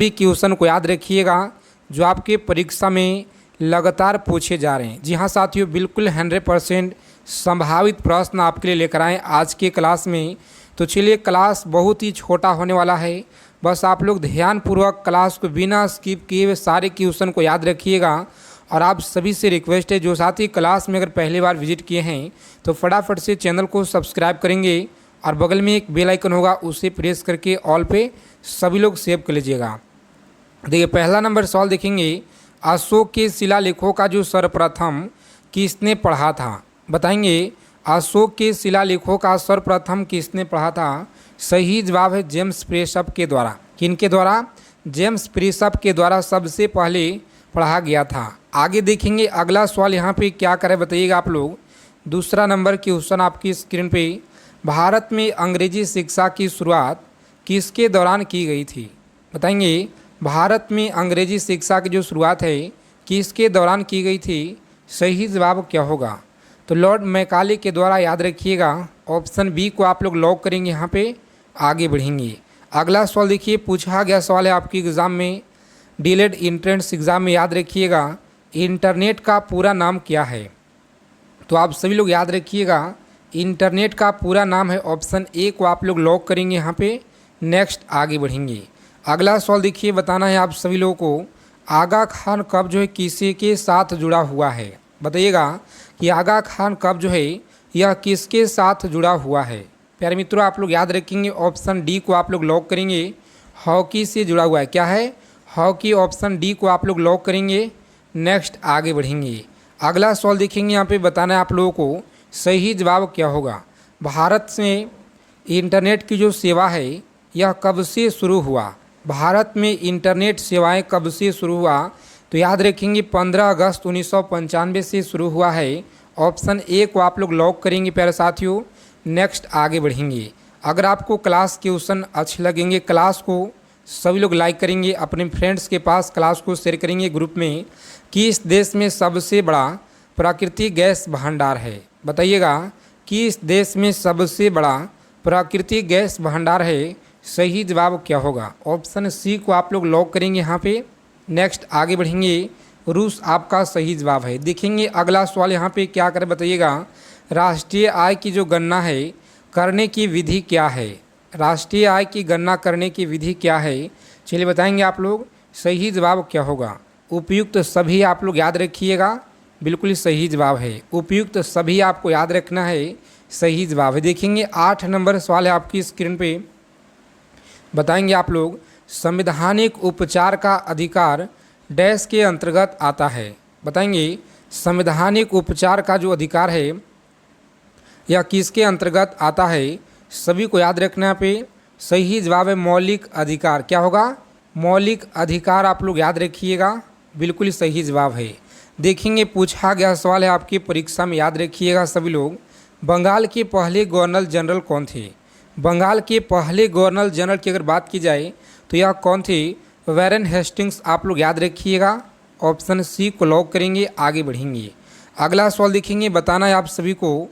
भी क्वेश्चन को याद रखिएगा जो आपके परीक्षा में लगातार पूछे जा रहे हैं। जी हाँ साथियों, बिल्कुल 100% संभावित प्रश्न आपके लिए लेकर आए आज के क्लास में। तो चलिए, क्लास बहुत ही छोटा होने वाला है, बस आप लोग ध्यानपूर्वक क्लास को बिना स्किप किए हुए सारे क्वेश्चन को याद रखिएगा। और आप सभी से रिक्वेस्ट है, जो साथी क्लास में अगर पहली बार विजिट किए हैं तो फटाफट से चैनल को सब्सक्राइब करेंगे और बगल में एक बेल आइकन होगा, उसे प्रेस करके ऑल पे सभी लोग सेव कर लीजिएगा। देखिए, पहला नंबर सवाल देखेंगे, अशोक के शिलालेखों का जो सर्वप्रथम किसने पढ़ा था? बताएंगे, अशोक के शिलालेखों का सर्वप्रथम किसने पढ़ा था? सही जवाब है जेम्स प्रेसअप के द्वारा। किनके द्वारा? जेम्स प्रेसअप के द्वारा सबसे पहले पढ़ा गया था। आगे देखेंगे अगला सवाल यहाँ पे क्या करें बताइएगा आप लोग। दूसरा नंबर क्वेश्चन आपकी स्क्रीन पे, भारत में अंग्रेजी शिक्षा की शुरुआत किसके दौरान की गई थी? बताएंगे, भारत में अंग्रेजी शिक्षा की जो शुरुआत है किसके दौरान की गई थी? सही जवाब क्या होगा? तो लॉर्ड मैकाले के द्वारा, याद रखिएगा। ऑप्शन बी को आप लोग लॉक करेंगे, यहाँ पे आगे बढ़ेंगे। अगला सवाल देखिए, पूछा गया सवाल है आपकी एग्ज़ाम में, डीलेड एंट्रेंस एग्ज़ाम में, याद रखिएगा, इंटरनेट का पूरा नाम क्या है? तो आप सभी लोग याद रखिएगा, इंटरनेट का पूरा नाम है। ऑप्शन ए को आप लोग लॉक करेंगे, यहाँ पे नेक्स्ट आगे बढ़ेंगे। अगला सवाल देखिए, बताना है आप सभी लोगों को, आगा खान कब जो है किसी के साथ जुड़ा हुआ है? बताइएगा कि आगा खान कब जो है यह किसके साथ जुड़ा हुआ है? प्यारे मित्रों, आप लोग याद रखेंगे, ऑप्शन डी को आप लोग लॉक करेंगे, हॉकी से जुड़ा हुआ है। क्या है? हॉकी। ऑप्शन डी को आप लोग लॉक करेंगे, नेक्स्ट आगे बढ़ेंगे। अगला सवाल देखेंगे, यहाँ पे बताना है आप लोगों को सही जवाब क्या होगा। भारत में इंटरनेट की जो सेवा है यह कब से शुरू हुआ? भारत में इंटरनेट सेवाएं कब से शुरू हुआ? तो याद रखेंगे 15 अगस्त 1995 से शुरू हुआ है। ऑप्शन ए को आप लोग लॉक करेंगे प्यारे साथियों, नेक्स्ट आगे बढ़ेंगे। अगर आपको क्लास क्वेश्चन अच्छे लगेंगे, क्लास को सभी लोग लाइक करेंगे, अपने फ्रेंड्स के पास क्लास को शेयर करेंगे ग्रुप में, कि इस देश में सबसे बड़ा प्राकृतिक गैस भंडार है? बताइएगा कि इस देश में सबसे बड़ा प्राकृतिक गैस भंडार है? सही जवाब क्या होगा? ऑप्शन सी को आप लोग लॉक करेंगे, यहाँ पे नेक्स्ट आगे बढ़ेंगे। रूस आपका सही जवाब है। देखेंगे अगला सवाल यहाँ पे क्या करें बताइएगा, राष्ट्रीय आय की जो गणना है करने की विधि क्या है? राष्ट्रीय आय की गणना करने की विधि क्या है? चलिए बताएंगे आप लोग, सही जवाब क्या होगा? उपयुक्त सभी आप लोग याद रखिएगा, बिल्कुल सही जवाब है। उपयुक्त सभी आपको याद रखना है, सही जवाब है। देखेंगे 8 नंबर सवाल है आपकी स्क्रीन पे, बताएंगे आप लोग, संवैधानिक उपचार का अधिकार डैश के अंतर्गत आता है? बताएंगे, संवैधानिक उपचार का जो अधिकार है यह किसके अंतर्गत आता है? सभी को याद रखना पे सही जवाब है मौलिक अधिकार। क्या होगा? मौलिक अधिकार आप लोग याद रखिएगा, बिल्कुल सही जवाब है। देखेंगे पूछा गया सवाल है आपकी परीक्षा में, याद रखिएगा सभी लोग, बंगाल के पहले गवर्नर जनरल कौन थे? बंगाल के पहले गवर्नर जनरल की अगर बात की जाए तो यह कौन थे? वैरन हेस्टिंग्स आप लोग याद रखिएगा। ऑप्शन सी को लॉक करेंगे, आगे बढ़ेंगे। अगला सवाल देखेंगे, बताना है आप सभी को,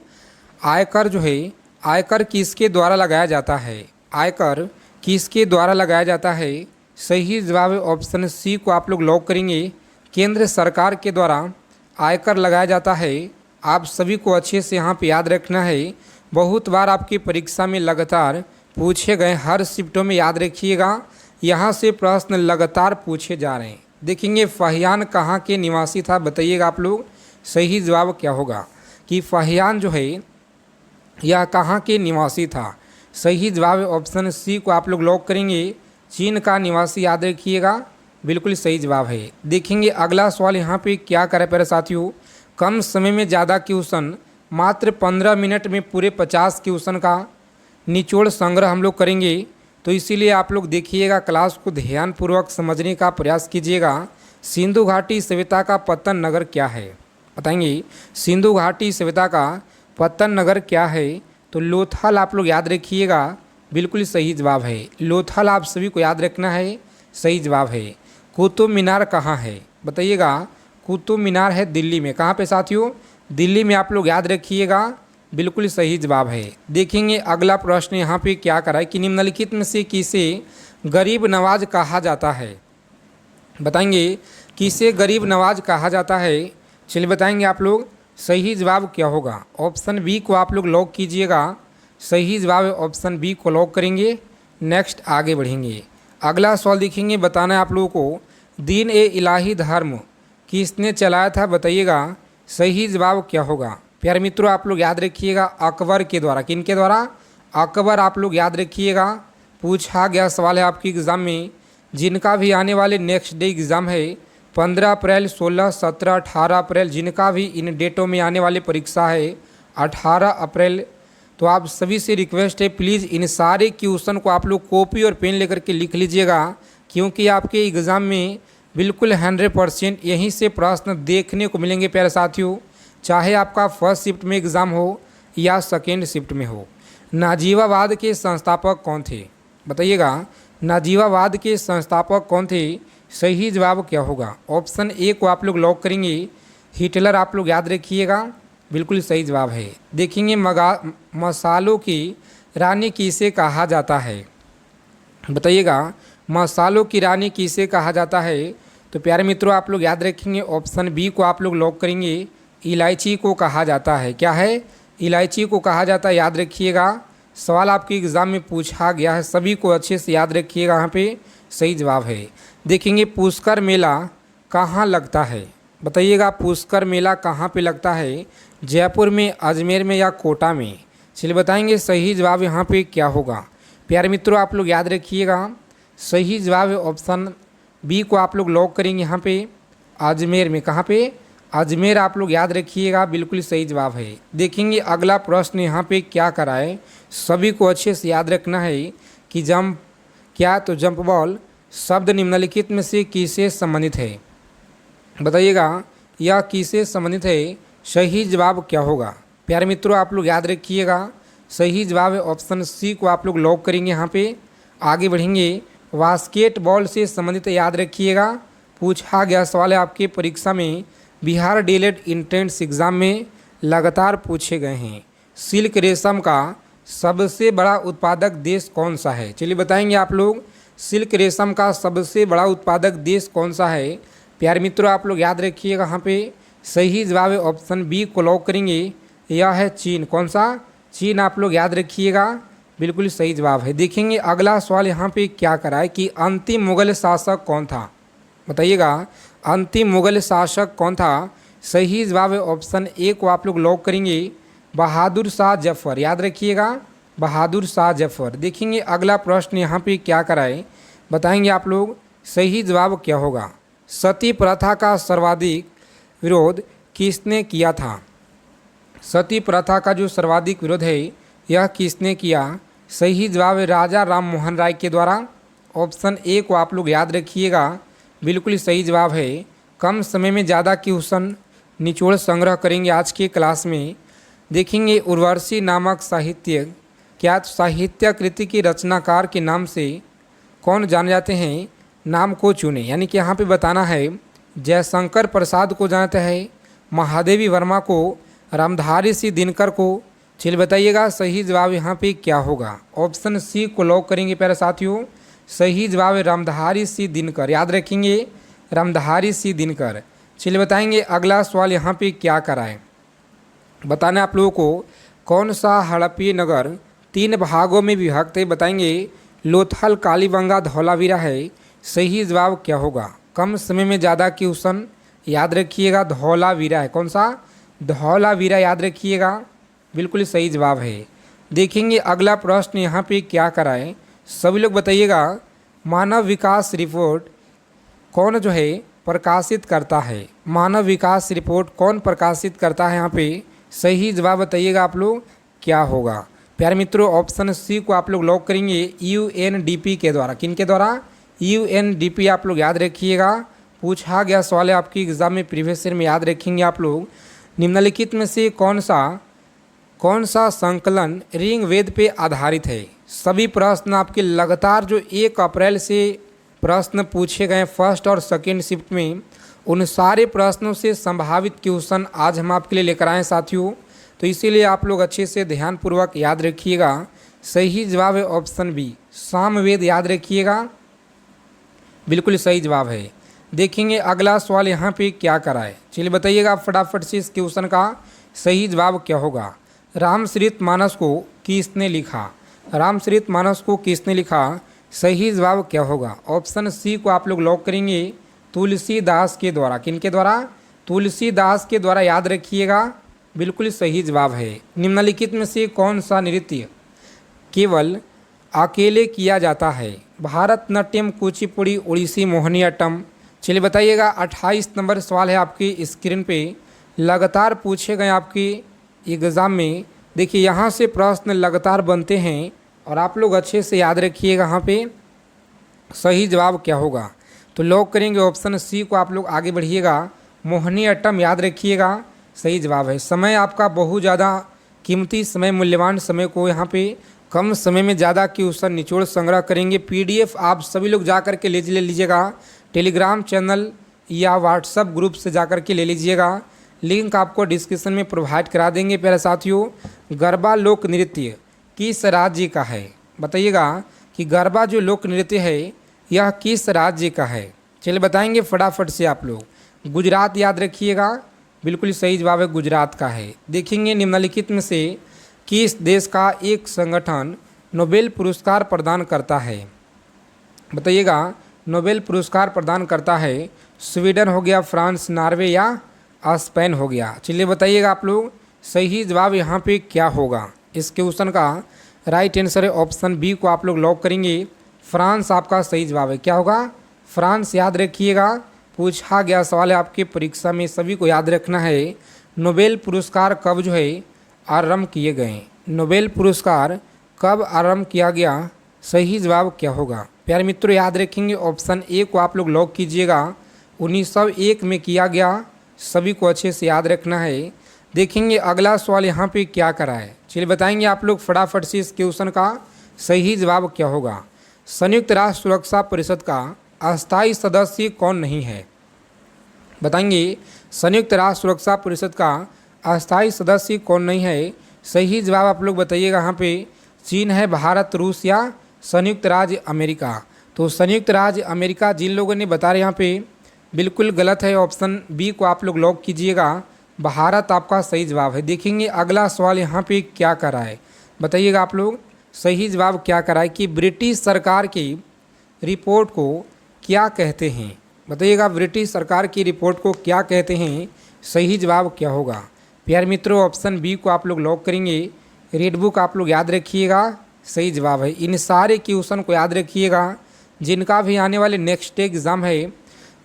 आयकर जो है, आयकर किसके द्वारा लगाया जाता है? आयकर किसके द्वारा लगाया जाता है? सही जवाब है ऑप्शन सी को आप लोग लॉक करेंगे, केंद्र सरकार के द्वारा आयकर लगाया जाता है। आप सभी को अच्छे से यहाँ पे याद रखना है, बहुत बार आपकी परीक्षा में लगातार पूछे गए, हर शिफ्टों में याद रखिएगा, यहाँ से प्रश्न लगातार पूछे जा रहे हैं। देखेंगे फहियान कहाँ के निवासी था? बताइएगा आप लोग, सही जवाब क्या होगा कि फहियान जो है यह कहाँ के निवासी था? सही जवाब है ऑप्शन सी को आप लोग लॉक करेंगे, चीन का निवासी, याद रखिएगा, बिल्कुल सही जवाब है। देखेंगे अगला सवाल यहाँ पे क्या करें प्यारे साथियों, कम समय में ज़्यादा क्वेश्चन, मात्र 15 मिनट में पूरे 50 क्वेश्चन का निचोड़ संग्रह हम लोग करेंगे। तो इसीलिए आप लोग देखिएगा, क्लास को ध्यानपूर्वक समझने का प्रयास कीजिएगा। सिंधु घाटी सभ्यता का पतन नगर क्या है? बताएंगे, सिंधु घाटी सभ्यता का पतन नगर क्या है? तो लोथल आप लोग याद रखिएगा, बिल्कुल सही जवाब है। लोथल आप सभी को याद रखना है, सही जवाब है। कुतुब मीनार कहाँ है? बताइएगा, कुतुब मीनार है दिल्ली में। कहाँ पे साथियों? दिल्ली में आप लोग याद रखिएगा, बिल्कुल सही जवाब है। देखेंगे अगला प्रश्न यहाँ पे क्या करा है कि निम्नलिखित में से किसे गरीब नवाज कहा जाता है? बताएंगे किसे गरीब नवाज कहा जाता है? चलिए बताएंगे आप लोग। सही जवाब क्या होगा? ऑप्शन बी को आप लोग लॉक कीजिएगा। सही जवाब है ऑप्शन बी को लॉक करेंगे। नेक्स्ट आगे बढ़ेंगे। अगला सवाल देखेंगे, बताना है आप लोगों को, दीन ए इलाही धर्म किसने चलाया था? बताइएगा सही जवाब क्या होगा? प्यारे मित्रों आप लोग याद रखिएगा, अकबर के द्वारा। किन के द्वारा? अकबर। आप लोग याद रखिएगा, पूछा गया सवाल है आपकी एग्ज़ाम में, जिनका भी आने वाले नेक्स्ट डे एग्ज़ाम है 15 अप्रैल, 16, 17, 18 अप्रैल, जिनका भी इन डेटों में आने वाली परीक्षा है 18 अप्रैल। तो आप सभी से रिक्वेस्ट है, प्लीज़ इन सारे क्वेश्चन को आप लोग कॉपी और पेन लेकर के लिख लीजिएगा, क्योंकि आपके एग्ज़ाम में बिल्कुल 100% यहीं से प्रश्न देखने को मिलेंगे प्यारे साथियों, चाहे आपका फर्स्ट शिफ्ट में एग्ज़ाम हो या सेकेंड शिफ्ट में हो। नाजीवावाद के संस्थापक कौन थे? बताइएगा नाजीवावाद के संस्थापक कौन थे? सही जवाब क्या होगा? ऑप्शन ए को आप लोग लॉक करेंगे, हिटलर। आप लोग याद रखिएगा, बिल्कुल सही जवाब है। देखेंगे मसालों की रानी किसे कहा जाता है? बताइएगा मसालों की रानी किसे कहा जाता है? तो प्यारे मित्रों आप लोग याद रखेंगे, ऑप्शन बी को आप लोग लॉक करेंगे, इलायची को कहा जाता है। क्या है? इलायची को कहा जाता है, याद रखिएगा। सवाल आपके एग्ज़ाम में पूछा गया है, सभी को अच्छे से याद रखिएगा, यहाँ पे सही जवाब है। देखेंगे पुष्कर मेला कहाँ लगता है? बताइएगा पुष्कर मेला कहाँ पे लगता है? जयपुर में, अजमेर में या कोटा में? चलिए बताएंगे सही जवाब यहाँ पे क्या होगा? प्यारे मित्रों आप लोग याद रखिएगा, सही जवाब है ऑप्शन बी को आप लोग लॉक करेंगे, यहाँ पे अजमेर में। कहाँ पे? अजमेर। आप लोग याद रखिएगा, बिल्कुल सही जवाब है। देखेंगे अगला प्रश्न यहाँ पे क्या कराए, सभी को अच्छे से याद रखना है कि जंप क्या? तो जंप बॉल शब्द निम्नलिखित में से किससे संबंधित है? बताइएगा यह किससे संबंधित है? सही जवाब क्या होगा? प्यारे मित्रों आप लोग याद रखिएगा, सही जवाब है ऑप्शन सी को आप लोग लॉक करेंगे। यहाँ पे आगे बढ़ेंगे, बास्केटबॉल से संबंधित याद रखिएगा, पूछा गया सवाल है आपके परीक्षा में, बिहार डीएलएड एंट्रेंस एग्ज़ाम में लगातार पूछे गए हैं। सिल्क रेशम का सबसे बड़ा उत्पादक देश कौन सा है? चलिए बताएंगे आप लोग, सिल्क रेशम का सबसे बड़ा उत्पादक देश कौन सा है? प्यारे मित्रों आप लोग याद रखिएगा, यहाँ पे सही जवाब है ऑप्शन बी को लॉक करेंगे, यह है चीन। कौन सा? चीन। आप लोग याद रखिएगा, बिल्कुल सही जवाब है। देखेंगे अगला सवाल यहाँ पे क्या करा है कि अंतिम मुगल शासक कौन था? बताइएगा अंतिम मुगल शासक कौन था? सही जवाब है ऑप्शन ए को आप लोग लॉक करेंगे, बहादुर शाह जफर। याद रखिएगा, बहादुर शाह जफर। देखेंगे अगला प्रश्न यहाँ पे क्या कराए, बताएंगे आप लोग, सही जवाब क्या होगा? सती प्रथा का सर्वाधिक विरोध किसने किया था? सती प्रथा का जो सर्वाधिक विरोध है यह किसने किया? सही जवाब है राजा राम मोहन राय के द्वारा। ऑप्शन ए को आप लोग याद रखिएगा, बिल्कुल सही जवाब है। कम समय में ज़्यादा क्वेश्चन निचोड़ संग्रह करेंगे आज के क्लास में। देखेंगे उर्वशी नामक साहित्यिक, क्या साहित्य कृति के रचनाकार के नाम से कौन जाने जाते हैं? नाम को चुने, यानी कि यहाँ पे बताना है, जयशंकर प्रसाद को जानते हैं, महादेवी वर्मा को, रामधारी सिंह दिनकर को। चलिए बताइएगा सही जवाब यहाँ पे क्या होगा? ऑप्शन सी को लॉक करेंगे प्यारे साथियों, सही जवाब है रामधारी सिंह दिनकर। याद रखेंगे रामधारी सिंह दिनकर। चलिए बताएंगे अगला सवाल यहाँ पे क्या कराए, बताना आप लोगों को, कौन सा हड़प्पी नगर 3 भागों में विभक्त है? बताएंगे लोथल, कालीबंगा, धौलावीरा है। सही जवाब क्या होगा? कम समय में ज़्यादा क्वेश्चन, याद रखिएगा धौलावीरा है। कौन सा? धौलावीरा। याद रखिएगा, बिल्कुल सही जवाब है। देखेंगे अगला प्रश्न यहाँ पे क्या कराए, सभी लोग बताइएगा, मानव विकास रिपोर्ट कौन जो है प्रकाशित करता है? मानव विकास रिपोर्ट कौन प्रकाशित करता है? यहाँ पे सही जवाब बताइएगा आप लोग क्या होगा? प्यारे मित्रों ऑप्शन सी को आप लोग लॉक करेंगे, यूएनडीपी के द्वारा। किन के द्वारा? यूएनडीपी। आप लोग याद रखिएगा, पूछा गया सवाल है आपकी एग्जाम में, प्रीवियस ईयर में। याद रखेंगे आप लोग, निम्नलिखित में से कौन सा संकलन ऋग वेद पे आधारित है? सभी प्रश्न आपके लगातार जो 1 अप्रैल से प्रश्न पूछे गए फर्स्ट और सेकेंड शिफ्ट में, उन सारे प्रश्नों से संभावित क्वेश्चन आज हम आपके लिए लेकर आए साथियों। तो इसीलिए आप लोग अच्छे से ध्यानपूर्वक याद रखिएगा, सही जवाब है ऑप्शन बी सामवेद, याद रखिएगा, बिल्कुल सही जवाब है। देखेंगे अगला सवाल यहाँ पे क्या करा है, चलिए बताइएगा फटाफट से इस क्वेश्चन का सही जवाब क्या होगा। रामचरितमानस को किसने लिखा? रामचरितमानस को किसने लिखा? सही जवाब क्या होगा? ऑप्शन सी को आप लोग लॉक करेंगे, तुलसीदास के द्वारा। किनके द्वारा? तुलसीदास के द्वारा, याद रखिएगा, बिल्कुल सही जवाब है। निम्नलिखित में से कौन सा नृत्य केवल अकेले किया जाता है? भारतनाट्यम, कुचिपुड़ी, ओडिसी, मोहिनीअट्टम। चलिए बताइएगा। 28 नंबर सवाल है आपकी स्क्रीन पे, लगातार पूछे गए आपकी एग्ज़ाम में। देखिए यहाँ से प्रश्न लगातार बनते हैं और आप लोग अच्छे से याद रखिएगा यहाँ पे सही जवाब क्या होगा। तो लॉक करेंगे ऑप्शन सी को, आप लोग आगे बढ़िएगा, मोहिनीअट्टम, याद रखिएगा, सही जवाब है। समय आपका बहुत ज़्यादा कीमती समय, मूल्यवान समय को यहाँ पे कम समय में ज़्यादा क्वेश्चन निचोड़ संग्रह करेंगे। पीडीएफ आप सभी लोग जा कर के ले लीजिएगा, टेलीग्राम चैनल या व्हाट्सएप ग्रुप से जा कर के ले लीजिएगा, लिंक आपको डिस्क्रिप्शन में प्रोवाइड करा देंगे। प्यारे साथियों, गरबा लोक नृत्य किस राज्य का है? बताइएगा कि गरबा जो लोक नृत्य है यह किस राज्य का है? चलिए बताएंगे फटाफट से आप लोग। गुजरात, याद रखिएगा, बिल्कुल सही जवाब है, गुजरात का है। देखेंगे निम्नलिखित में से किस देश का एक संगठन नोबेल पुरस्कार प्रदान करता है? बताइएगा, नोबेल पुरस्कार प्रदान करता है। स्वीडन हो गया, फ्रांस, नॉर्वे या स्पेन हो गया। चलिए बताइएगा आप लोग सही जवाब यहाँ पे क्या होगा। इस क्वेश्चन का राइट आंसर है ऑप्शन बी को आप लोग लॉक करेंगे, फ्रांस आपका सही जवाब है। क्या होगा? फ्रांस, याद रखिएगा, पूछा गया सवाल है आपकी परीक्षा में, सभी को याद रखना है। नोबेल पुरस्कार कब जो है आरंभ किए गए? नोबेल पुरस्कार कब आरंभ किया गया? सही जवाब क्या होगा? प्यारे मित्रों, याद रखेंगे ऑप्शन ए को आप लोग लॉक कीजिएगा, 1901 में किया गया, सभी को अच्छे से याद रखना है। देखेंगे अगला सवाल यहाँ पे क्या करा है, चलिए बताएंगे आप लोग फटाफट से इस क्वेश्चन का सही जवाब क्या होगा। संयुक्त राष्ट्र सुरक्षा परिषद का अस्थायी सदस्य कौन नहीं है? बताएंगे संयुक्त राष्ट्र सुरक्षा परिषद का अस्थायी सदस्य कौन नहीं है? सही जवाब आप लोग बताइएगा यहाँ पे, चीन है, भारत, रूस या संयुक्त राज्य अमेरिका। तो संयुक्त राज्य अमेरिका जिन लोगों ने बता रहे यहाँ पे बिल्कुल गलत है, ऑप्शन बी को आप लोग लॉक कीजिएगा, भारत आपका सही जवाब है। देखेंगे अगला सवाल यहाँ पे क्या करा है, बताइएगा आप लोग सही जवाब क्या करा है कि ब्रिटिश सरकार की रिपोर्ट को क्या कहते हैं? बताइएगा ब्रिटिश सरकार की रिपोर्ट को क्या कहते हैं? सही जवाब क्या होगा? प्यारे मित्रों, ऑप्शन बी को आप लोग लॉक करेंगे, रेड बुक आप लोग याद रखिएगा, सही जवाब है। इन सारे क्वेश्चन को याद रखिएगा, जिनका भी आने वाले नेक्स्ट एग्ज़ाम है,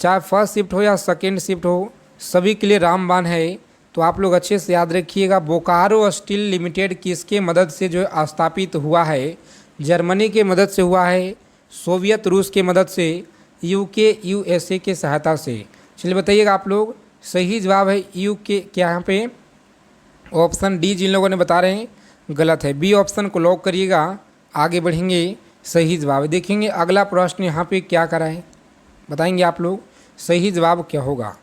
चाहे फर्स्ट शिफ्ट हो या सेकेंड शिफ्ट हो, सभी के लिए रामबाण है। तो आप लोग अच्छे से याद रखिएगा। बोकारो स्टील लिमिटेड किसके मदद से जो है स्थापित हुआ है? जर्मनी के मदद से हुआ है, सोवियत रूस के मदद से, यूके यूएसए के सहायता से। चलिए बताइएगा आप लोग सही जवाब है यूके, क्या यहाँ पे ऑप्शन डी जिन लोगों ने बता रहे हैं गलत है, बी ऑप्शन को लॉक करिएगा, आगे बढ़ेंगे, सही जवाब है। देखेंगे अगला प्रश्न यहाँ पे क्या करा है, बताएंगे आप लोग सही जवाब क्या होगा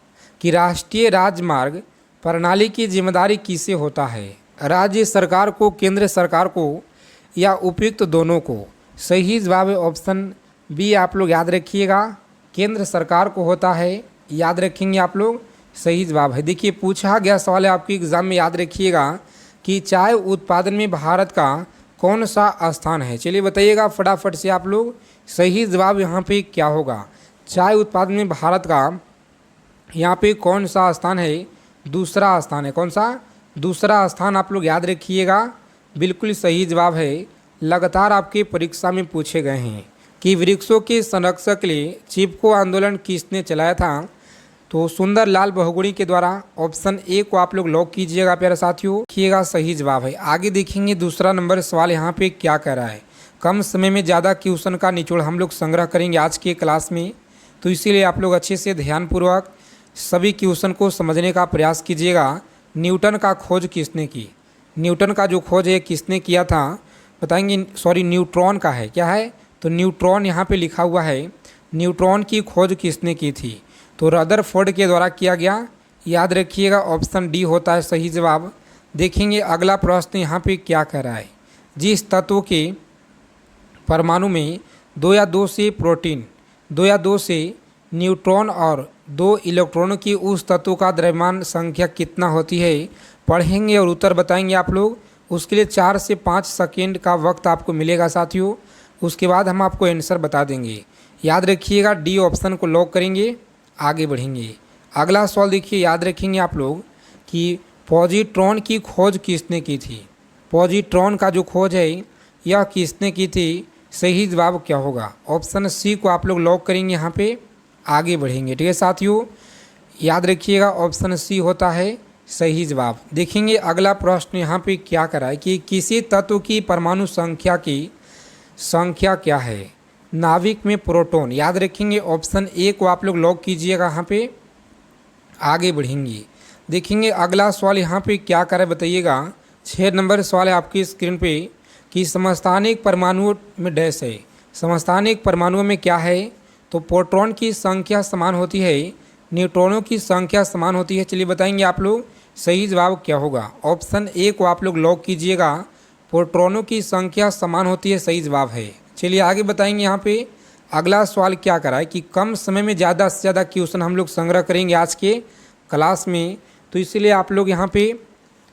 कि राष्ट्रीय राजमार्ग प्रणाली की जिम्मेदारी किसे होता है? राज्य सरकार को, केंद्र सरकार को या उपयुक्त दोनों को? सही जवाब है ऑप्शन बी, आप लोग याद रखिएगा, केंद्र सरकार को होता है, याद रखेंगे आप लोग, सही जवाब है। देखिए पूछा गया सवाल है आपके एग्ज़ाम में, याद रखिएगा कि चाय उत्पादन में भारत का कौन सा स्थान है? चलिए बताइएगा फटाफट से आप लोग सही जवाब यहाँ पे क्या होगा। चाय उत्पादन में भारत का यहाँ पे कौन सा स्थान है? दूसरा स्थान है। कौन सा? दूसरा स्थान आप लोग याद रखिएगा, बिल्कुल सही जवाब है। लगातार आपके परीक्षा में पूछे गए हैं कि वृक्षों के संरक्षण के लिए चिपको आंदोलन किसने चलाया था? तो सुंदरलाल बहुगुणी के द्वारा। ऑप्शन ए को आप लोग लॉक कीजिएगा प्यारे साथियों, देखिएगा सही जवाब है। आगे देखेंगे दूसरा नंबर सवाल यहाँ पे क्या कह रहा है। कम समय में ज़्यादा क्वेश्चन का निचोड़ हम लोग संग्रह करेंगे आज के क्लास में, तो इसीलिए आप लोग अच्छे से ध्यानपूर्वक सभी क्वेश्चन को समझने का प्रयास कीजिएगा। न्यूटन का खोज किसने की? न्यूटन का जो खोज है किसने किया था? बताएंगे, सॉरी न्यूट्रॉन का है, क्या है? तो न्यूट्रॉन यहाँ पे लिखा हुआ है, न्यूट्रॉन की खोज किसने की थी? तो रदरफोर्ड के द्वारा किया गया, याद रखिएगा, ऑप्शन डी होता है सही जवाब। देखेंगे अगला प्रश्न यहाँ पे क्या कह रहा है, जिस तत्व के परमाणु में 2 या 2 से प्रोटीन, 2 या 2 से न्यूट्रॉन और 2 इलेक्ट्रॉनों की उस तत्व का द्रव्यमान संख्या कितना होती है पढ़ेंगे और उत्तर बताएंगे आप लोग। उसके लिए 4 से 5 सेकेंड का वक्त आपको मिलेगा साथियों। उसके बाद हम आपको आंसर बता देंगे। याद रखिएगा, डी ऑप्शन को लॉक करेंगे, आगे बढ़ेंगे। अगला सवाल देखिए, याद रखेंगे आप लोग कि पॉजिट्रॉन की खोज किसने की थी। पॉजिट्रॉन का जो खोज है यह किसने की थी, सही जवाब क्या होगा। ऑप्शन सी को आप लोग लॉक करेंगे, यहाँ पे आगे बढ़ेंगे। ठीक है साथियों, याद रखिएगा ऑप्शन सी होता है सही जवाब। देखेंगे अगला प्रश्न यहाँ पे क्या करा है कि किसी तत्व की परमाणु संख्या की संख्या क्या है नाभिक में प्रोटॉन। याद रखेंगे ऑप्शन ए को आप लोग लॉक कीजिएगा, यहाँ पे आगे बढ़ेंगे। देखेंगे अगला सवाल यहाँ पे क्या करा है बताइएगा। 6 नंबर सवाल है आपकी स्क्रीन पे कि समस्थानिक परमाणुओं में डैश है। समस्थानिक परमाणुओं में क्या है, तो प्रोटॉन की संख्या समान होती है, न्यूट्रॉनों की संख्या समान होती है। चलिए बताएंगे आप लोग सही जवाब क्या होगा। ऑप्शन ए को आप लोग लॉक कीजिएगा, प्रोटॉनों की संख्या समान होती है, सही जवाब है। चलिए आगे बताएंगे। यहाँ पे अगला सवाल क्या करा है कि कम समय में ज़्यादा से ज़्यादा क्वेश्चन हम लोग संग्रह करेंगे आज के क्लास में, तो इसलिए आप लोग यहाँ पे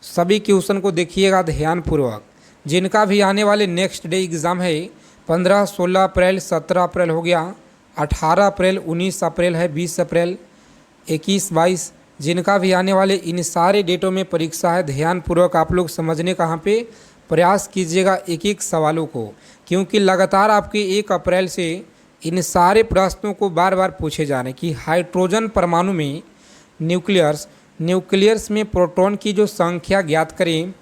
सभी क्वेश्चन को देखिएगा ध्यानपूर्वक। जिनका भी आने वाले नेक्स्ट डे एग्ज़ाम है 15, 16 अप्रैल, 17 अप्रैल हो गया, 18 अप्रैल, 19 अप्रैल है, 20 अप्रैल, 21, 22, जिनका भी आने वाले इन सारे डेटों में परीक्षा है। ध्यानपूर्वक आप लोग समझने का यहाँ पे प्रयास कीजिएगा एक एक सवालों को, क्योंकि लगातार आपके 1 अप्रैल से इन सारे प्रश्नों को बार बार पूछे जा रहे हैं कि हाइड्रोजन परमाणु में न्यूक्लियस में प्रोटॉन की जो संख्या ज्ञात करें।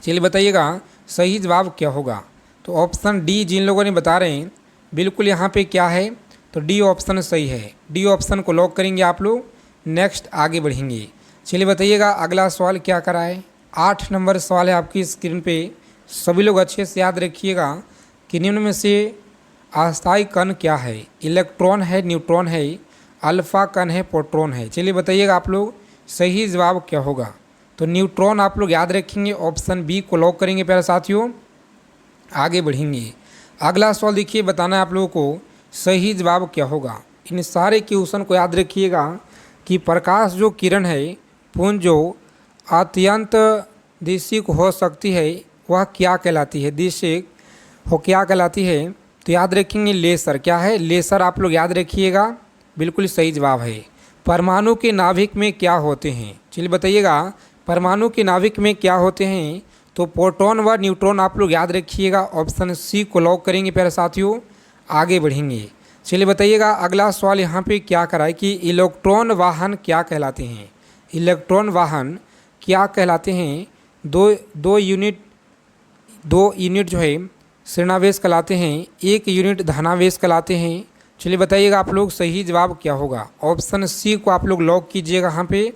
चलिए बताइएगा सही जवाब क्या होगा। तो ऑप्शन डी जिन लोगों ने बता रहे हैं बिल्कुल यहाँ पे क्या है, तो डी ऑप्शन सही है। डी ऑप्शन को लॉक करेंगे आप लोग, नेक्स्ट आगे बढ़ेंगे। चलिए बताइएगा अगला सवाल क्या करा है। 8 नंबर सवाल है आपकी स्क्रीन पे। सभी लोग अच्छे से याद रखिएगा कि निम्न में से अस्थायी कण क्या है। इलेक्ट्रॉन है, न्यूट्रॉन है, अल्फा कण है, प्रोटॉन है। चलिए बताइएगा आप लोग सही जवाब क्या होगा। तो न्यूट्रॉन आप लोग याद रखेंगे, ऑप्शन बी को लॉक करेंगे प्यारे साथियों, आगे बढ़ेंगे। अगला सवाल देखिए, बताना है आप लोगों को सही जवाब क्या होगा। इन सारे क्वेश्चन को याद रखिएगा कि प्रकाश जो किरण है पुंज जो अत्यंत दिशिक हो सकती है वह क्या कहलाती है, दिशिक हो क्या कहलाती है। तो याद रखेंगे लेसर। क्या है, लेसर आप लोग याद रखिएगा, बिल्कुल सही जवाब है। परमाणु के नाभिक में क्या होते हैं, चलिए बताइएगा परमाणु के नाभिक में क्या होते हैं। तो प्रोटॉन व न्यूट्रॉन आप लोग याद रखिएगा, ऑप्शन सी को लॉक करेंगे प्यारे साथियों, आगे बढ़ेंगे। चलिए बताइएगा अगला सवाल यहाँ पे क्या करा है कि इलेक्ट्रॉन वाहन क्या कहलाते हैं। इलेक्ट्रॉन वाहन क्या कहलाते हैं। दो यूनिट जो है ऋणावेश कहलाते हैं, 1 यूनिट धनावेश कहलाते हैं। चलिए बताइएगा आप लोग सही जवाब क्या होगा। ऑप्शन सी को आप लोग लॉक कीजिएगा, यहाँ पे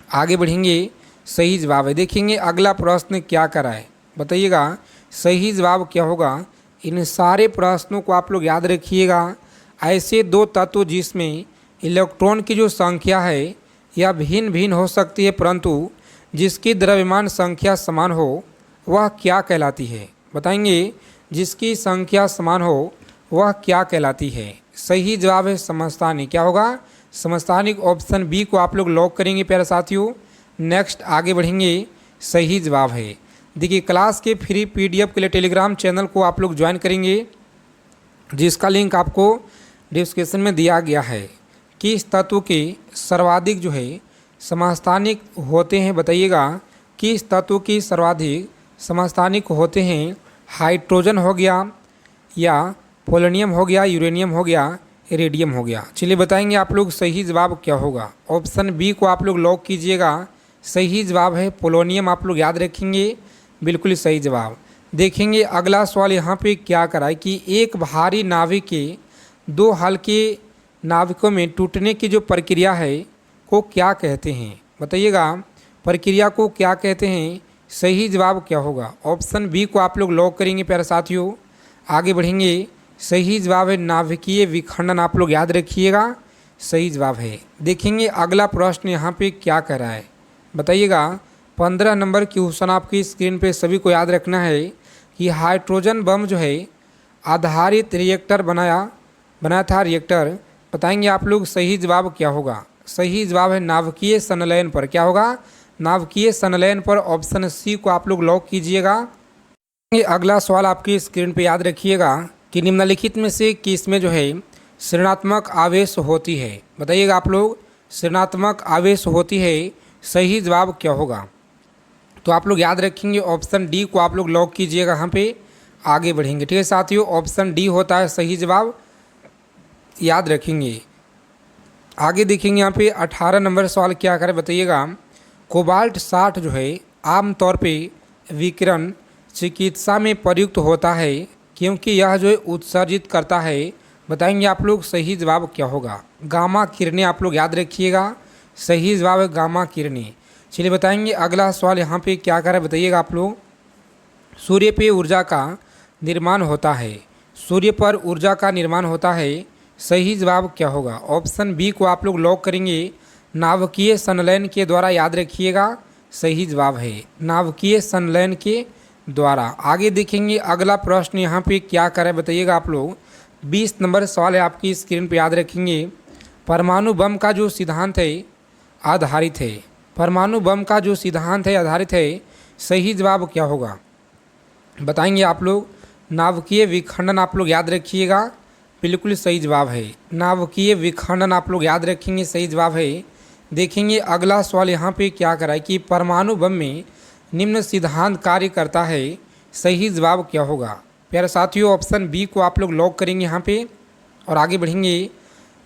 आगे बढ़ेंगे, सही जवाब है। देखेंगे अगला प्रश्न क्या करा है, बताइएगा सही जवाब क्या होगा। इन सारे प्रश्नों को आप लोग याद रखिएगा। ऐसे 2 तत्व जिसमें इलेक्ट्रॉन की जो संख्या है यह भिन्न भिन्न हो सकती है, परंतु जिसकी द्रव्यमान संख्या समान हो वह क्या कहलाती है। बताएंगे जिसकी संख्या समान हो वह क्या कहलाती है। सही जवाब है समस्थानिक। क्या होगा, समस्थानिक। ऑप्शन बी को आप लोग लॉक करेंगे प्यारे साथियों, नेक्स्ट आगे बढ़ेंगे, सही जवाब है। देखिए क्लास के फ्री पीडीएफ के लिए टेलीग्राम चैनल को आप लोग ज्वाइन करेंगे, जिसका लिंक आपको डिस्क्रिप्शन में दिया गया है। किस तत्व के सर्वाधिक जो है समस्थानिक होते हैं, बताइएगा किस तत्व की सर्वाधिक समस्थानिक होते हैं। हाइड्रोजन हो गया, या पोलोनियम हो गया, यूरेनियम हो गया, इरिडियम हो गया। चलिए बताएंगे आप लोग सही जवाब क्या होगा। ऑप्शन बी को आप लोग लॉक कीजिएगा, सही जवाब है पोलोनियम। आप लोग याद रखेंगे, बिल्कुल सही जवाब। देखेंगे अगला सवाल यहाँ पे क्या करा है कि एक भारी नाभिक के 2 हल्के नाविकों में टूटने की जो प्रक्रिया है को क्या कहते हैं। बताइएगा प्रक्रिया को क्या कहते हैं, सही जवाब क्या होगा। ऑप्शन बी को आप लोग लॉक करेंगे प्यारे साथियों, आगे बढ़ेंगे। सही जवाब है नाभिकीय विखंडन। आप लोग याद रखिएगा, सही जवाब है। देखेंगे अगला प्रश्न यहाँ पे क्या कह रहा है, बताइएगा 15 नंबर क्वेश्चन आपकी स्क्रीन पे सभी को याद रखना है कि हाइड्रोजन बम जो है आधारित रिएक्टर बनाया था रिएक्टर। बताएंगे आप लोग सही जवाब क्या होगा। सही जवाब है नाभिकीय संलयन पर। क्या होगा? नाभिकीय संलयन पर। ऑप्शन सी को आप लोग लॉक कीजिएगा। ये अगला सवाल आपकी स्क्रीन पे याद रखिएगा कि निम्नलिखित में से किस में जो है ऋणात्मक आवेश होती है। बताइएगा आप लोग, ऋणात्मक आवेश होती है, सही जवाब क्या होगा? तो आप लोग याद रखेंगे ऑप्शन डी को आप लोग लॉक कीजिएगा। यहाँ पे आगे बढ़ेंगे। ठीक है साथियों, ऑप्शन डी होता है सही जवाब, याद रखेंगे। आगे देखेंगे यहाँ पे 18 नंबर सवाल क्या करे बताइएगा। कोबाल्ट 60 जो है आमतौर पे विकिरण चिकित्सा में प्रयुक्त होता है क्योंकि यह जो है उत्सर्जित करता है। बताएंगे आप लोग सही जवाब क्या होगा। गामा किरणें आप लोग याद रखिएगा, सही जवाब है गामा किरणें। चलिए बताएंगे अगला सवाल यहाँ पे क्या करे बताइएगा आप लोग। सूर्य पे ऊर्जा का निर्माण होता है, सूर्य पर ऊर्जा का निर्माण होता है, सही जवाब क्या होगा? ऑप्शन बी को आप लोग लॉक करेंगे, नाभिकीय संलयन के द्वारा। याद रखिएगा सही जवाब है नाभिकीय संलयन के द्वारा। आगे देखेंगे अगला प्रश्न यहाँ पे क्या करे बताइएगा आप लोग। 20 नंबर सवाल है आपकी स्क्रीन पे, याद रखेंगे। परमाणु बम का जो सिद्धांत है आधारित है, परमाणु बम का जो सिद्धांत है आधारित है, सही जवाब क्या होगा? बताएंगे आप लोग नाभिकीय विखंडन। आप लोग याद रखिएगा, बिल्कुल सही जवाब है नाभिकीय विखंडन। आप लोग याद रखेंगे सही जवाब है। देखेंगे अगला सवाल यहाँ पे क्या कराए कि परमाणु बम में निम्न सिद्धांत कार्य करता है, सही जवाब क्या होगा? प्यारे साथियों ऑप्शन बी को आप लोग लॉक करेंगे यहाँ पे और आगे बढ़ेंगे।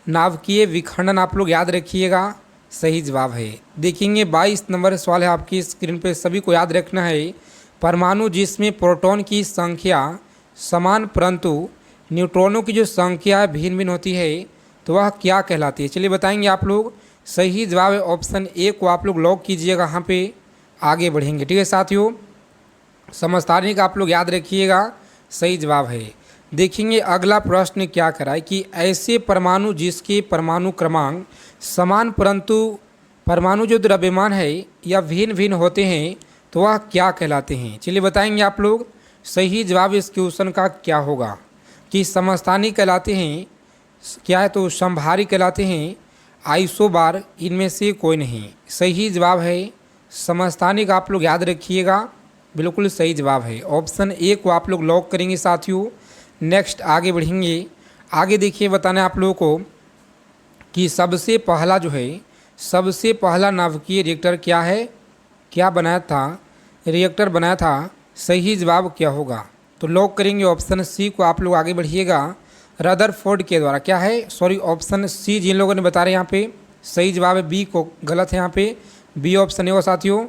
नाभिकीय विखंडन आप लोग याद रखिएगा, सही जवाब है। देखेंगे 22 नंबर सवाल है आपकी स्क्रीन पे, सभी को याद रखना है। परमाणु जिसमें प्रोटॉन की संख्या समान परंतु न्यूट्रॉनों की जो संख्या है भिन्न भिन्न होती है तो वह क्या कहलाती है? चलिए बताएंगे आप लोग। सही जवाब है ऑप्शन ए को आप लोग लॉक कीजिएगा। यहाँ पे आगे बढ़ेंगे। ठीक है साथियों, समझदारी का आप लोग याद रखिएगा, सही जवाब है। देखेंगे अगला प्रश्न क्या कराए कि ऐसे परमाणु जिसके परमाणु क्रमांक समान परंतु परमाणु जो द्रव्यमान है या भिन्न भिन्न होते हैं तो वह क्या कहलाते हैं? चलिए बताएंगे आप लोग। सही जवाब इस क्वेश्चन का क्या होगा कि समस्थानिक कहलाते हैं, क्या है तो संभारी कहलाते हैं, आइसोबार, इनमें से कोई नहीं। सही जवाब है समस्थानिक। आप लोग याद रखिएगा, बिल्कुल सही जवाब है। ऑप्शन ए को आप लोग लॉक करेंगे साथियों। नेक्स्ट आगे बढ़ेंगे। आगे देखिए बताना आप लोगों को कि सबसे पहला जो है सबसे पहला नाभिकीय रिएक्टर क्या है, क्या बनाया था, रिएक्टर बनाया था, सही जवाब क्या होगा? तो लॉक करेंगे ऑप्शन सी को। आप लोग आगे बढ़िएगा रदरफोर्ड के द्वारा। क्या है सॉरी, ऑप्शन सी जिन लोगों ने बता रहे यहाँ पे सही जवाब है, बी को गलत है यहाँ पे, बी ऑप्शन है वो साथियों।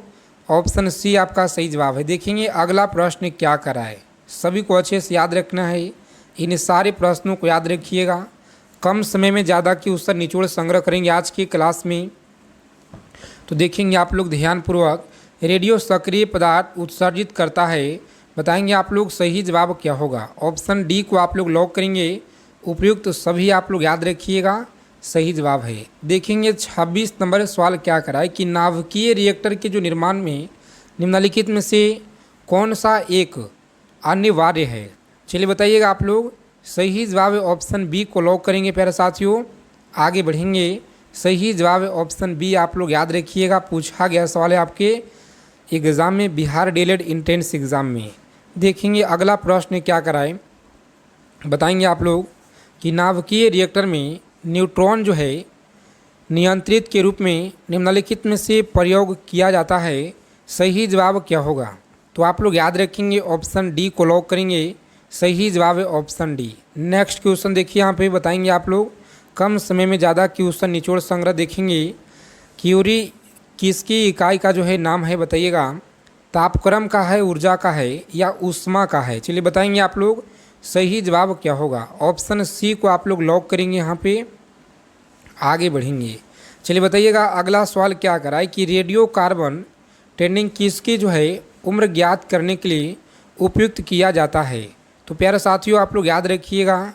ऑप्शन सी आपका सही जवाब है। देखेंगे अगला प्रश्न क्या करा है, सभी को अच्छे से याद रखना है। इन सारे प्रश्नों को याद रखिएगा, कम समय में ज़्यादा क्वेश्चन निचोड़ संग्रह करेंगे आज की क्लास में। तो देखेंगे आप लोग ध्यानपूर्वक। रेडियो सक्रिय पदार्थ उत्सर्जित करता है, बताएंगे आप लोग सही जवाब क्या होगा? ऑप्शन डी को आप लोग लॉक करेंगे। उपयुक्त सभी आप लोग याद रखिएगा, सही जवाब है। देखेंगे 26 नंबर सवाल क्या कराए कि नाभिकीय रिएक्टर के जो निर्माण में निम्नलिखित में से कौन सा एक अनिवार्य है? चलिए बताइएगा आप लोग। सही जवाब है ऑप्शन बी को लॉक करेंगे प्यारे साथियों। आगे बढ़ेंगे। सही जवाब है ऑप्शन बी। आप लोग याद रखिएगा, पूछा गया सवाल है आपके एग्ज़ाम में, बिहार डीएलएड इंट्रेंस एग्ज़ाम में। देखेंगे अगला प्रश्न क्या कराए, बताएंगे आप लोग कि नाभिकीय रिएक्टर में न्यूट्रॉन जो है नियंत्रित के रूप में निम्नलिखित में से प्रयोग किया जाता है, सही जवाब क्या होगा? तो आप लोग याद रखेंगे ऑप्शन डी को लॉक करेंगे, सही जवाब है ऑप्शन डी। नेक्स्ट क्वेश्चन देखिए यहाँ पे बताएंगे आप लोग, कम समय में ज़्यादा क्वेश्चन निचोड़ संग्रह देखेंगे। क्यूरी किसकी इकाई का जो है नाम है बताइएगा? तापक्रम का है, ऊर्जा का है या ऊष्मा का है? चलिए बताएंगे आप लोग, सही जवाब क्या होगा? ऑप्शन सी को आप लोग लॉक करेंगे यहाँ पे। आगे बढ़ेंगे। चलिए बताइएगा अगला सवाल क्या कराए कि रेडियो कार्बन ट्रेंडिंग किसकी जो है उम्र ज्ञात करने के लिए उपयुक्त किया जाता है? तो प्यारे साथियों आप लोग याद रखिएगा,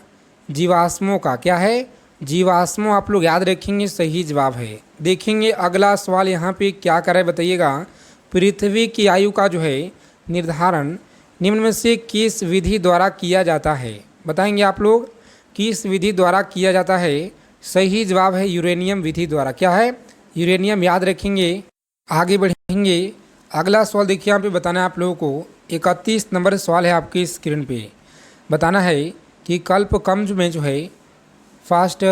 जीवाश्मों का। क्या है? जीवाश्मों आप लोग याद रखेंगे, सही जवाब है। देखेंगे अगला सवाल यहाँ पे क्या कराए बताइएगा, पृथ्वी की आयु का जो है निर्धारण निम्न में से किस विधि द्वारा किया जाता है? बताएंगे आप लोग किस विधि द्वारा किया जाता है? सही जवाब है यूरेनियम विधि द्वारा। क्या है? यूरेनियम। याद रखेंगे। आगे बढ़ेंगे। अगला सवाल देखिए, यहाँ पे बताना है आप लोगों को 31 नंबर सवाल है आपकी स्क्रीन पे। बताना है कि कल्पकम्ज में जो है फास्ट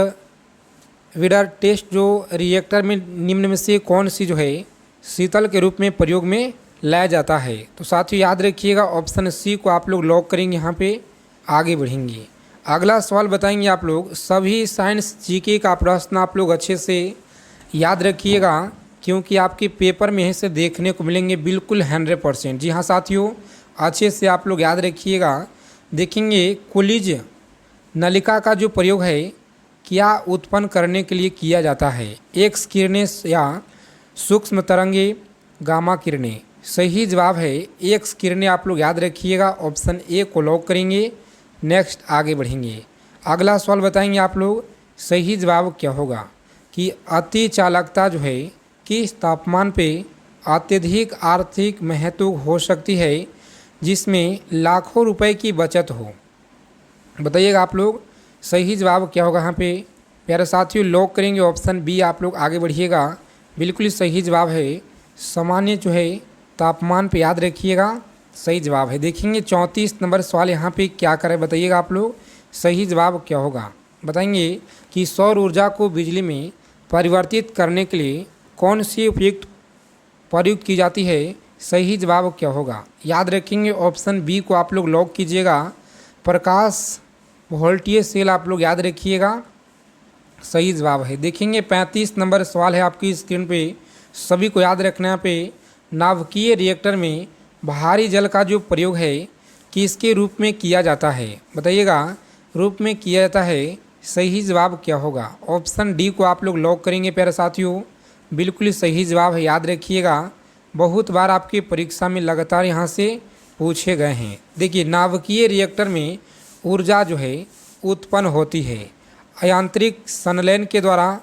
विडर टेस्ट जो रिएक्टर में निम्न में से कौन सी जो है शीतल के रूप में प्रयोग में लाया जाता है? तो साथियों याद रखिएगा ऑप्शन सी को आप लोग लॉक करेंगे। यहाँ पे आगे बढ़ेंगे। अगला सवाल बताएंगे आप लोग, सभी साइंस जीके का प्रश्न आप लोग अच्छे से याद रखिएगा क्योंकि आपके पेपर में से देखने को मिलेंगे बिल्कुल 100%। जी हाँ साथियों, अच्छे से आप लोग याद रखिएगा। देखेंगे कुलिज नलिका का जो प्रयोग है क्या उत्पन्न करने के लिए किया जाता है? एक्स किरणें या सूक्ष्म तरंगे, गामा किरणें? सही जवाब है एक्स किरणें। आप लोग याद रखिएगा, ऑप्शन ए को लॉक करेंगे। नेक्स्ट आगे बढ़ेंगे। अगला सवाल बताएंगे आप लोग, सही जवाब क्या होगा कि अति चालकता जो है किस तापमान पे अत्यधिक आर्थिक महत्व हो सकती है जिसमें लाखों रुपए की बचत हो? बताइएगा आप लोग सही जवाब क्या होगा। यहाँ पे प्यारे साथियों लॉक करेंगे ऑप्शन बी। आप लोग आगे बढ़िएगा। बिल्कुल सही जवाब है सामान्य जो है तापमान पे। याद रखिएगा सही जवाब है। देखेंगे 34 नंबर सवाल यहाँ पे क्या करें? बताइएगा आप लोग सही जवाब क्या होगा। बताएंगे कि सौर ऊर्जा को बिजली में परिवर्तित करने के लिए कौन सी उपयुक्त प्रयुक्त की जाती है? सही जवाब क्या होगा? याद रखेंगे ऑप्शन बी को आप लोग लॉक कीजिएगा। प्रकाश वोल्टेज सेल आप लोग याद रखिएगा, सही जवाब है। देखेंगे 35 नंबर सवाल है आपकी स्क्रीन पे। सभी को याद रखना पे नाभिकीय रिएक्टर में भारी जल का जो प्रयोग है किसके रूप में किया जाता है? बताइएगा रूप में किया जाता है। सही जवाब क्या होगा? ऑप्शन डी को आप लोग लॉक करेंगे प्यारे साथियों। बिल्कुल सही जवाब है। याद रखिएगा बहुत बार आपकी परीक्षा में लगातार यहाँ से पूछे गए हैं। देखिए नाभिकीय रिएक्टर में ऊर्जा जो है उत्पन्न होती है यांत्रिक संलयन के द्वारा,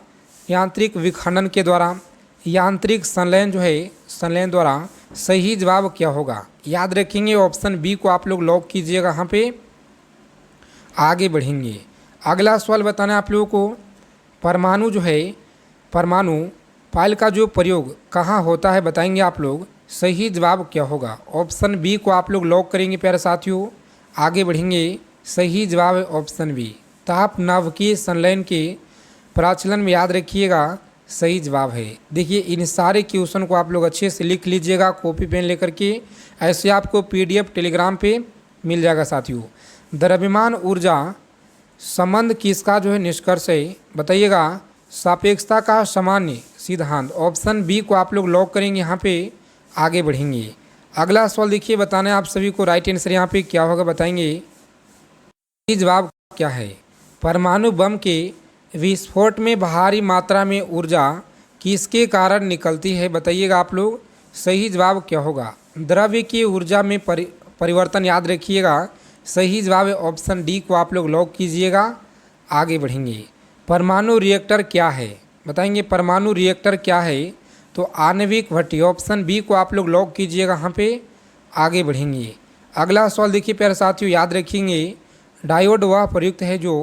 यांत्रिक विखंडन के द्वारा, यांत्रिक संलयन जो है संलयन द्वारा। सही जवाब क्या होगा? याद रखेंगे ऑप्शन बी को आप लोग लॉक कीजिएगा। यहाँ पे आगे बढ़ेंगे। अगला सवाल बताना है आप लोगों को, परमाणु जो है परमाणु पायल का जो प्रयोग कहाँ होता है? बताएंगे आप लोग सही जवाब क्या होगा? ऑप्शन बी को आप लोग लॉक करेंगे प्यारे साथियों। आगे बढ़ेंगे। सही जवाब है ऑप्शन बी, ताप नाभिकीय संलयन के प्राचलन में। याद रखिएगा सही जवाब है। देखिए इन सारे क्वेश्चन को आप लोग अच्छे से लिख लीजिएगा कॉपी पेन लेकर के, ऐसे आपको पीडीएफ टेलीग्राम पे मिल जाएगा साथियों। द्रव्यमान ऊर्जा संबंध किसका जो है निष्कर्ष है? बताइएगा सापेक्षता का सामान्य सिद्धांत। ऑप्शन बी को आप लोग लॉक करेंगे। यहाँ पे आगे बढ़ेंगे। अगला सवाल देखिए, बताना है आप सभी को राइट आंसर यहाँ पे क्या होगा। बताएंगे सही जवाब क्या है? परमाणु बम के विस्फोट में भारी मात्रा में ऊर्जा किसके कारण निकलती है? बताइएगा आप लोग सही जवाब क्या होगा? द्रव्य की ऊर्जा में परिवर्तन। याद रखिएगा सही जवाब है ऑप्शन डी को आप लोग लॉक कीजिएगा। आगे बढ़ेंगे। परमाणु रिएक्टर क्या है? बताएंगे परमाणु रिएक्टर क्या है? तो आणविक भट्टी। ऑप्शन बी को आप लोग लॉक कीजिएगा। यहाँ पे आगे बढ़ेंगे। अगला सवाल देखिए प्यारे साथियों, याद रखेंगे डायोड वह प्रयुक्त है जो